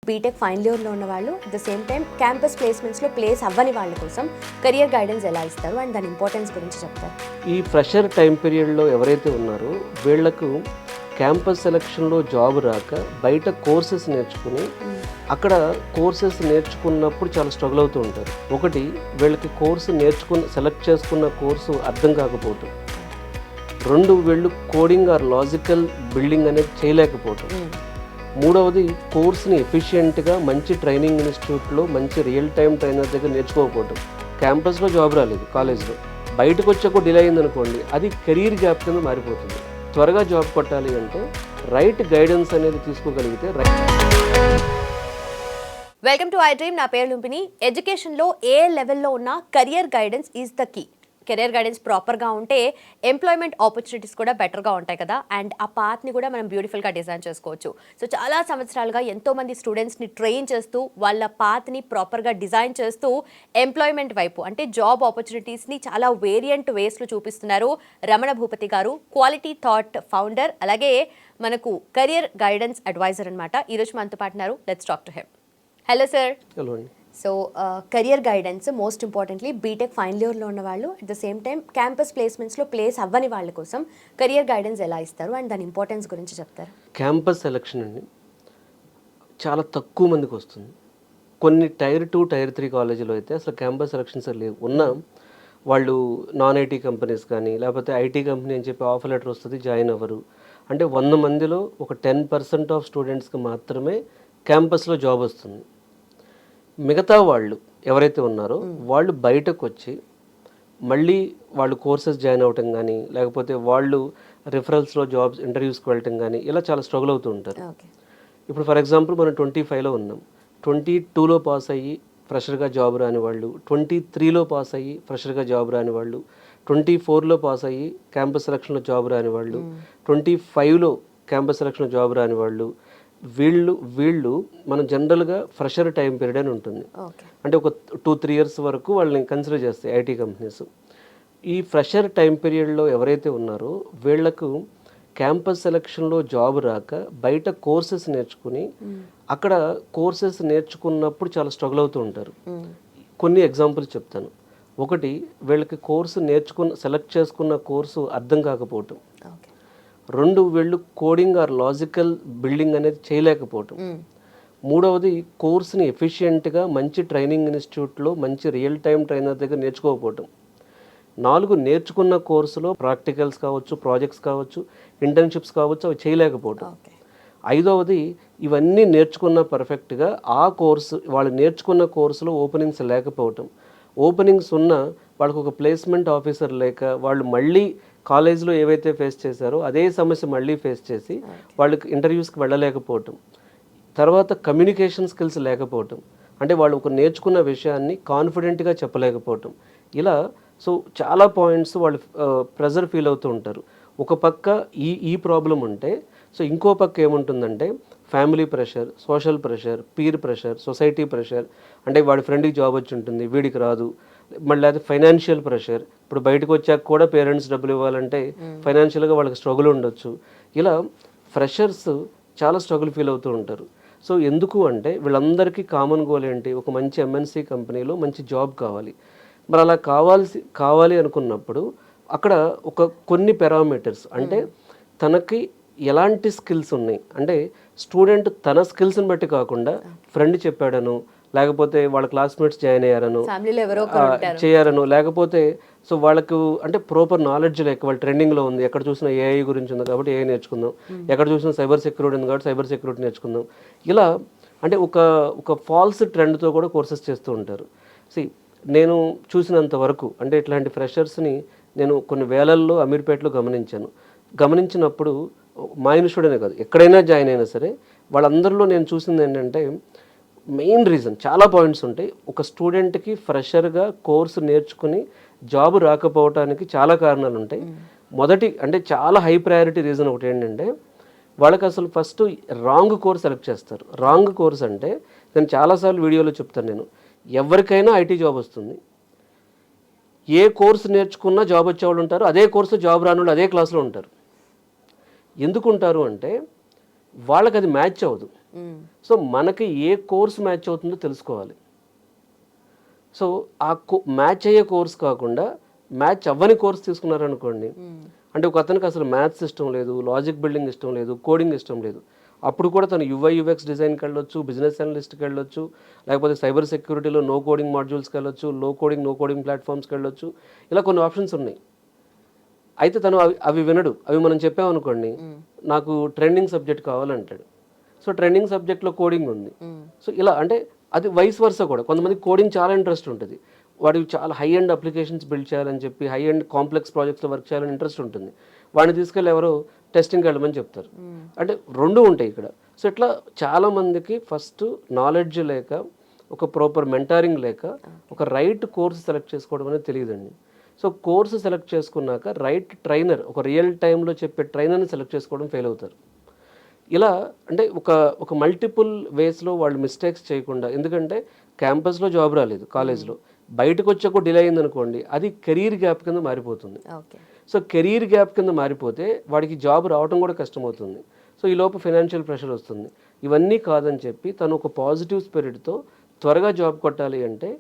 BTech final ఇయర్లో ఉన్న వాళ్ళు at the same time campus ప్లేస్మెంట్స్లో ప్లేస్ అవ్వని వాళ్ళ కోసం కెరియర్ గైడెన్స్ ఎలా ఇస్తారు అండ్ దాని ఇంపార్టెన్స్ గురించి చెప్తారు. ఈ ఫ్రెషర్ టైం పీరియడ్లో ఎవరైతే ఉన్నారో వీళ్లకు క్యాంపస్ సెలక్షన్లో జాబ్ రాక బయట కోర్సెస్ నేర్చుకుని అక్కడ కోర్సెస్ నేర్చుకున్నప్పుడు చాలా స్ట్రగుల్ అవుతూ ఉంటారు. ఒకటి, వీళ్ళకి కోర్సు సెలెక్ట్ చేసుకున్న కోర్సు అర్థం కాకపోవటం. రెండు, వీళ్ళు కోడింగ్ ఆర్ లాజికల్ బిల్డింగ్ అనేది చేయలేకపోవటం. మూడవది, కోర్స్ని ఎఫిషియెంట్గా మంచి ట్రైనింగ్ ఇన్స్టిట్యూట్లో మంచి రియల్ టైం ట్రైనర్ దగ్గర నేర్చుకోకపోవటం. క్యాంపస్లో జాబ్ రాలేదు, కాలేజ్లో బయటకు వచ్చాక డిలే అయిందనుకోండి, అది కెరీర్ గ్యాప్ కింద మారిపోతుంది. త్వరగా జాబ్ కొట్టాలి అంటే రైట్ గైడెన్స్ అనేది తీసుకోగలిగితే వెల్కమ్ టు ఐ డ్రీమ్. నా పేరు లుంపిని. ఎడ్యుకేషన్లో ఏ లెవెల్లో ఉన్న career guidance is the key. Career guidance ప్రాపర్గా ఉంటే ఎంప్లాయ్మెంట్ ఆపర్చునిటీస్ కూడా బెటర్గా ఉంటాయి కదా, అండ్ ఆ పాత్ని కూడా మనం బ్యూటిఫుల్గా డిజైన్ చేసుకోవచ్చు. సో చాలా సంవత్సరాలుగా ఎంతోమంది స్టూడెంట్స్ని ట్రైన్ చేస్తూ వాళ్ళ పాత్ని ప్రాపర్గా డిజైన్ చేస్తూ ఎంప్లాయ్మెంట్ వైపు అంటే జాబ్ ఆపర్చునిటీస్ని చాలా వేరియంట్ వేస్లో చూపిస్తున్నారు రమణ భూపతి గారు, క్వాలిటీ థాట్ ఫౌండర్, అలాగే మనకు కెరియర్ గైడెన్స్ అడ్వైజర్ అనమాట. ఈరోజు మనతో పాటు ఉన్నారు. Let's talk to him. Hello sir. Hello. So career guidance most importantly B Tech final ఇయర్లో ఉన్న వాళ్ళు at the same time campus ప్లేస్మెంట్స్లో ప్లేస్ అవ్వని వాళ్ళ కోసం కెరియర్ గైడెన్స్ ఎలా ఇస్తారు అండ్ దాని ఇంపార్టెన్స్ గురించి చెప్తారు. క్యాంపస్ సెలక్షన్ అండి చాలా తక్కువ మందికి వస్తుంది. కొన్ని టైర్ 2, టైర్ 3 కాలేజీలో అయితే అసలు క్యాంపస్ సెలక్షన్స్ లేవు. ఉన్నా వాళ్ళు నాన్ ఐటీ కంపెనీస్ కానీ లేకపోతే ఐటీ కంపెనీ అని చెప్పి ఆఫర్ లెటర్ వస్తుంది, జాయిన్ అవ్వరు. అంటే 100 మందిలో ఒక 10% ఆఫ్ స్టూడెంట్స్కి మాత్రమే క్యాంపస్లో జాబ్ వస్తుంది. మిగతా వాళ్ళు ఎవరైతే ఉన్నారో వాళ్ళు బయటకు వచ్చి మళ్ళీ వాళ్ళు కోర్సెస్ జాయిన్ అవ్వటం కానీ లేకపోతే వాళ్ళు రిఫరల్స్లో జాబ్స్ ఇంటర్వ్యూస్కి వెళ్ళటం కానీ ఇలా చాలా స్ట్రగుల్ అవుతూ ఉంటారు. ఇప్పుడు ఫర్ ఎగ్జాంపుల్ మనం 25లో ఉన్నాం. 22లో పాస్ అయ్యి ఫ్రెషర్గా జాబ్ రాని వాళ్ళు, 23లో పాస్ అయ్యి ఫ్రెషర్గా జాబ్ రాని వాళ్ళు, 24లో పాస్ అయ్యి క్యాంపస్ సెలక్షన్లో జాబ్ రాని వాళ్ళు, 25లో క్యాంపస్ సెలక్షన్లో జాబ్ రాని వాళ్ళు, వీళ్ళు మనం జనరల్గా ఫ్రెషర్ టైం పీరియడ్ అని ఉంటుంది. అంటే ఒక 2-3 ఇయర్స్ వరకు వాళ్ళని కన్సిడర్ చేస్తాయి ఐటీ కంపెనీస్. ఈ ఫ్రెషర్ టైం పీరియడ్లో ఎవరైతే ఉన్నారో వీళ్లకు క్యాంపస్ సెలక్షన్లో జాబ్ రాక బయట కోర్సెస్ నేర్చుకుని అక్కడ కోర్సెస్ నేర్చుకున్నప్పుడు చాలా స్ట్రగుల్ అవుతూ ఉంటారు. కొన్ని ఎగ్జాంపుల్స్ చెప్తాను. ఒకటి, వీళ్ళకి కోర్సు సెలెక్ట్ చేసుకున్న కోర్సు అర్థం కాకపోవటం. రెండు, వీళ్ళు కోడింగ్ ఆర్ లాజికల్ బిల్డింగ్ అనేది చేయలేకపోవటం. మూడవది, కోర్స్ని ఎఫిషియెంట్గా మంచి ట్రైనింగ్ ఇన్స్టిట్యూట్లో మంచి రియల్ టైం ట్రైనర్ దగ్గర నేర్చుకోకపోవటం. 4, నేర్చుకున్న కోర్సులో ప్రాక్టికల్స్ కావచ్చు, ప్రాజెక్ట్స్ కావచ్చు, ఇంటర్న్షిప్స్ కావచ్చు, అవి చేయలేకపోవటం. 5వది, ఇవన్నీ నేర్చుకున్న పర్ఫెక్ట్గా ఆ కోర్సు వాళ్ళు నేర్చుకున్న కోర్సులో ఓపెనింగ్స్ లేకపోవటం. ఓపెనింగ్స్ ఉన్నా వాళ్ళకు ఒక ప్లేస్మెంట్ ఆఫీసర్ లేక వాళ్ళు మళ్ళీ కాలేజ్లో ఏవైతే ఫేస్ చేశారో అదే సమస్య మళ్ళీ ఫేస్ చేసి వాళ్ళకి ఇంటర్వ్యూస్కి వెళ్ళలేకపోవటం. తర్వాత కమ్యూనికేషన్ స్కిల్స్ లేకపోవటం, అంటే వాళ్ళు ఒక నేర్చుకున్న విషయాన్ని కాన్ఫిడెంట్గా చెప్పలేకపోవటం. ఇలా సో చాలా పాయింట్స్ వాళ్ళు ప్రెజర్ ఫీల్ అవుతూ ఉంటారు. ఒక పక్క ఈ ప్రాబ్లం ఉంటే సో ఇంకో పక్క ఏముంటుందంటే family pressure, social pressure, peer pressure, society pressure. అంటే వాడి ఫ్రెండ్కి జాబ్ వచ్చి ఉంటుంది, వీడికి రాదు. మళ్ళీ అది ఫైనాన్షియల్ ప్రెషర్. ఇప్పుడు బయటకు వచ్చాక కూడా పేరెంట్స్ డబ్బులు ఇవ్వాలంటే ఫైనాన్షియల్గా వాళ్ళకి స్ట్రగుల్ ఉండొచ్చు. ఇలా ఫ్రెషర్స్ చాలా స్ట్రగుల్ ఫీల్ అవుతూ ఉంటారు. సో ఎందుకు అంటే వీళ్ళందరికీ కామన్ గోల్ ఏంటి? ఒక మంచి ఎంఎన్సీ కంపెనీలో మంచి జాబ్ కావాలి. మరి అలా కావాలి అనుకున్నప్పుడు అక్కడ కొన్ని పారామీటర్స్, అంటే తనకి ఎలాంటి స్కిల్స్ ఉన్నాయి, అంటే స్టూడెంట్ తన స్కిల్స్ని బట్టి కాకుండా ఫ్రెండ్ చెప్పాడను, లేకపోతే వాళ్ళ క్లాస్మేట్స్ జాయిన్ అయ్యారను చేయారను, లేకపోతే సో వాళ్ళకు అంటే ప్రాపర్ నాలెడ్జ్ లేక వాళ్ళు ట్రెండింగ్లో ఉంది, ఎక్కడ చూసినా ఏఐ గురించి ఉంది కాబట్టి ఏఐ నేర్చుకుందాం, ఎక్కడ చూసినా సైబర్ సెక్యూరిటీ ఉంది కాబట్టి సైబర్ సెక్యూరిటీ నేర్చుకుందాం. ఇలా అంటే ఒక ఫాల్స్ ట్రెండ్తో కూడా కోర్సెస్ చేస్తూ ఉంటారు. నేను చూసినంత వరకు అంటే ఇట్లాంటి ఫ్రెషర్స్ని నేను కొన్ని వేలల్లో అమీర్పేటలో గమనించినప్పుడు మా ఇన్స్టిట్యూట్ కాదు, ఎక్కడైనా జాయిన్ అయినా సరే వాళ్ళందరిలో నేను చూసింది ఏంటంటే మెయిన్ రీజన్ చాలా పాయింట్స్ ఉంటాయి. ఒక స్టూడెంట్కి ఫ్రెషర్గా కోర్సు నేర్చుకుని జాబ్ రాకపోవటానికి చాలా కారణాలు ఉంటాయి. మొదటి అంటే చాలా హై ప్రయారిటీ రీజన్ ఒకటి ఏంటంటే వాళ్ళకి అసలు ఫస్ట్ రాంగ్ కోర్స్ సెలెక్ట్ చేస్తారు. రాంగ్ కోర్స్ అంటే నేను చాలాసార్లు వీడియోలో చెప్తాను, నేను ఎవరికైనా ఐటీ జాబ్ వస్తుంది. ఏ కోర్సు నేర్చుకున్నా జాబ్ వచ్చేవాళ్ళు ఉంటారు, అదే కోర్సు జాబ్ రాని వాళ్ళు అదే క్లాస్లో ఉంటారు. ఎందుకు ఉంటారు అంటే వాళ్ళకి అది మ్యాచ్ అవ్వదు. సో మనకి ఏ కోర్స్ మ్యాచ్ అవుతుందో తెలుసుకోవాలి. సో ఆ మ్యాచ్ అయ్యే కోర్స్ కాకుండా మ్యాచ్ అవ్వని కోర్స్ తీసుకున్నారనుకోండి, అంటే ఒక అతనికి అసలు మ్యాథ్స్ ఇష్టం లేదు, లాజిక్ బిల్డింగ్ ఇష్టం లేదు, కోడింగ్ ఇష్టం లేదు, అప్పుడు కూడా తను యూఐ/యూఎక్స్ డిజైన్కి వెళ్ళొచ్చు, బిజినెస్ అనలిస్ట్కి వెళ్ళొచ్చు, లేకపోతే సైబర్ సెక్యూరిటీలో నో కోడింగ్ మాడ్యూల్స్కి వెళ్ళొచ్చు, నో కోడింగ్ ప్లాట్ఫామ్స్కి వెళ్ళొచ్చు. ఇలా కొన్ని ఆప్షన్స్ ఉన్నాయి. అయితే తను అవి వినడు. అవి మనం చెప్పామనుకోండి, నాకు ట్రెండింగ్ సబ్జెక్ట్ కావాలంటాడు. సో ట్రెండింగ్ సబ్జెక్ట్లో కోడింగ్ ఉంది. సో ఇలా అంటే అది వైస్ వర్సా కూడా. కొంతమంది కోడింగ్ చాలా ఇంట్రెస్ట్ ఉంటుంది, వాడికి చాలా హై ఎండ్ అప్లికేషన్స్ బిల్డ్ చేయాలని చెప్పి, హై ఎండ్ కాంప్లెక్స్ ప్రాజెక్ట్స్లో వర్క్ చేయాలని ఇంట్రెస్ట్ ఉంటుంది. వాడిని తీసుకెళ్ళి ఎవరో టెస్టింగ్కి వెళ్ళమని చెప్తారు. అంటే రెండు ఉంటాయి ఇక్కడ. సో ఇట్లా చాలామందికి ఫస్ట్ నాలెడ్జ్ లేక, ఒక ప్రాపర్ మెంటారింగ్ లేక, ఒక రైట్ కోర్స్ సెలెక్ట్ చేసుకోవడం అనేది తెలియదండి. సో కోర్సు సెలెక్ట్ చేసుకున్నాక రైట్ ట్రైనర్, ఒక రియల్ టైంలో చెప్పే ట్రైనర్ని సెలెక్ట్ చేసుకోవడం ఫెయిల్ అవుతారు. ఇలా అంటే ఒక మల్టిపుల్ వేస్లో వాళ్ళు మిస్టేక్స్ చేయకుండా, ఎందుకంటే క్యాంపస్లో జాబ్ రాలేదు, కాలేజ్లో బయటకు వచ్చాక డిలే అయింది అనుకోండి, అది కెరీర్ గ్యాప్ కింద మారిపోతుంది. సో కెరీర్ గ్యాప్ కింద మారిపోతే వాడికి జాబ్ రావడం కూడా కష్టమవుతుంది. సో ఈ లోపు ఫైనాన్షియల్ ప్రెషర్ వస్తుంది. ఇవన్నీ కాదని చెప్పి తను ఒక పాజిటివ్ స్పిరిట్తో త్వరగా జాబ్ కొట్టాలి అంటే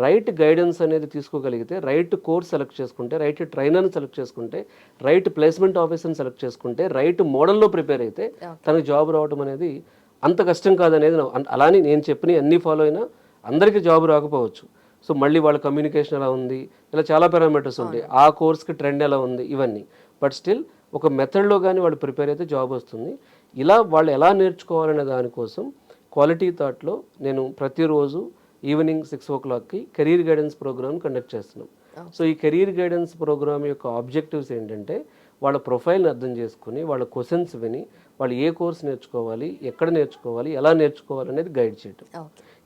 రైట్ గైడెన్స్ అనేది తీసుకోగలిగితే, రైట్ కోర్స్ సెలెక్ట్ చేసుకుంటే, రైట్ ట్రైనర్ని సెలెక్ట్ చేసుకుంటే, రైట్ ప్లేస్మెంట్ ఆఫీసర్ని సెలెక్ట్ చేసుకుంటే, రైట్ మోడల్లో ప్రిపేర్ అయితే తనకు జాబ్ రావడం అనేది అంత కష్టం కాదనేది అలానే నేను చెప్పిన అన్నీ ఫాలో అయినా అందరికీ జాబ్ రాకపోవచ్చు. సో మళ్ళీ వాళ్ళ కమ్యూనికేషన్ ఎలా ఉంది, ఇలా చాలా పారామీటర్స్ ఉంటాయి, ఆ కోర్స్కి ట్రెండ్ ఎలా ఉంది, ఇవన్నీ. బట్ స్టిల్ ఒక మెథడ్లో కానీ వాళ్ళు ప్రిపేర్ అయితే జాబ్ వస్తుంది. ఇలా వాళ్ళు ఎలా నేర్చుకోవాలనే దానికోసం క్వాలిటీ థాట్లో నేను ప్రతిరోజు ఈవినింగ్ 6 o'clockకి కెరీర్ గైడెన్స్ ప్రోగ్రామ్ కండక్ట్ చేస్తున్నాం. సో ఈ కెరీర్ గైడెన్స్ ప్రోగ్రామ్ యొక్క ఆబ్జెక్టివ్స్ ఏంటంటే, వాళ్ళ ప్రొఫైల్ని అర్థం చేసుకుని, వాళ్ళ క్వశ్చన్స్ విని, వాళ్ళు ఏ కోర్స్ నేర్చుకోవాలి, ఎక్కడ నేర్చుకోవాలి, ఎలా నేర్చుకోవాలి అనేది గైడ్ చేయటం.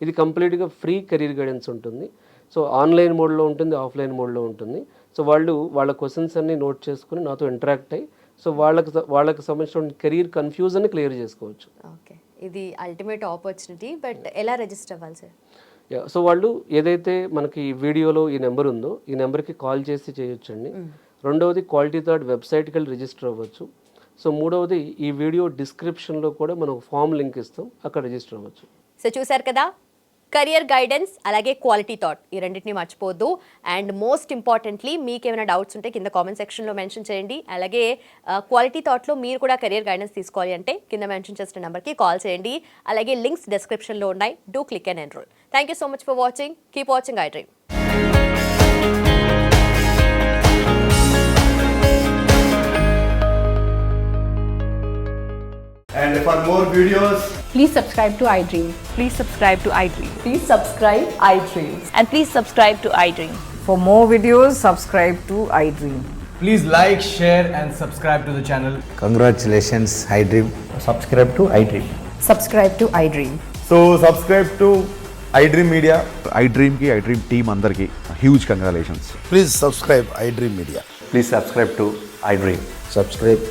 ఇది కంప్లీట్గా ఫ్రీ కెరీర్ గైడెన్స్ ఉంటుంది. సో ఆన్లైన్ మోడ్లో ఉంటుంది, ఆఫ్లైన్ మోడ్లో ఉంటుంది. సో వాళ్ళు వాళ్ళ క్వశ్చన్స్ అన్ని నోట్ చేసుకుని నాతో ఇంటరాక్ట్ అయ్యి, సో వాళ్ళకి సంబంధించిన కెరీర్ కన్ఫ్యూజన్ని క్లియర్ చేసుకోవచ్చు. ఓకే, ఇది అల్టిమేట్ ఆపర్చునిటీ. బట్ ఎలా రిజిస్టర్ అవ్వాలి సార్? సో వాళ్ళు ఏదైతే మనకి వీడియోలో ఈ నెంబర్ ఉందో, ఈ నెంబర్కి కాల్ చేసి చేయొచ్చండి. రెండవది క్వాలిటీ థాట్ వెబ్సైట్కి వెళ్ళి రిజిస్టర్ అవ్వచ్చు. సో మూడవది ఈ వీడియో డిస్క్రిప్షన్లో కూడా మనం ఫామ్ లింక్ ఇస్తాం, అక్కడ రిజిస్టర్ అవ్వచ్చు. సో చూసారు కదా, కెరియర్ గైడెన్స్ అలాగే క్వాలిటీ థాట్, ఈ రెండింటిని మర్చిపోద్దు. అండ్ మోస్ట్ ఇంపార్టెంట్లీ మీకు ఏమైనా డౌట్స్ ఉంటే కింద కామెంట్ సెక్షన్లో మెన్షన్ చేయండి. అలాగే క్వాలిటీ థాట్లో మీరు కూడా కెరియర్ గైడెన్స్ తీసుకోవాలి అంటే కింద మెన్షన్ చేసిన నెంబర్కి కాల్ చేయండి. అలాగే లింక్స్ డిస్క్రిప్షన్లో ఉన్నాయి, do click and enrol. Thank you so much for watching. Keep watching I dream. And for more videos, please subscribe to iDream. Please subscribe to iDream. Please subscribe iDream. And please subscribe to iDream. For more videos, subscribe to iDream. please like, share and subscribe to the channel. Congratulations, iDream. Subscribe to iDream. Subscribe to iDream. So subscribe to iDream Media. iDream ki iDream team andarki huge congratulations. Please subscribe iDream Media. Please subscribe to iDream. Subscribe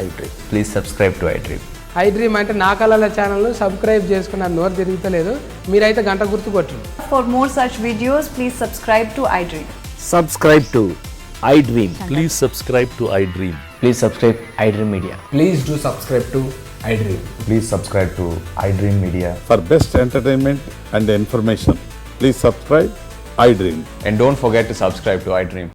iDream. Please subscribe to iDream. iDream అంటే నా కళల channel subscribe చేసుకున్న నోరు తిరుగుతలేదు, మీరైతే గంట గుర్తు కొట్టండి. For more such videos, please subscribe to iDream. Subscribe to iDream. Please subscribe to iDream. Please subscribe iDream Media. Please do subscribe to iDream. Please subscribe to iDream Media. For best entertainment and information, please subscribe iDream. And don't forget to subscribe to iDream.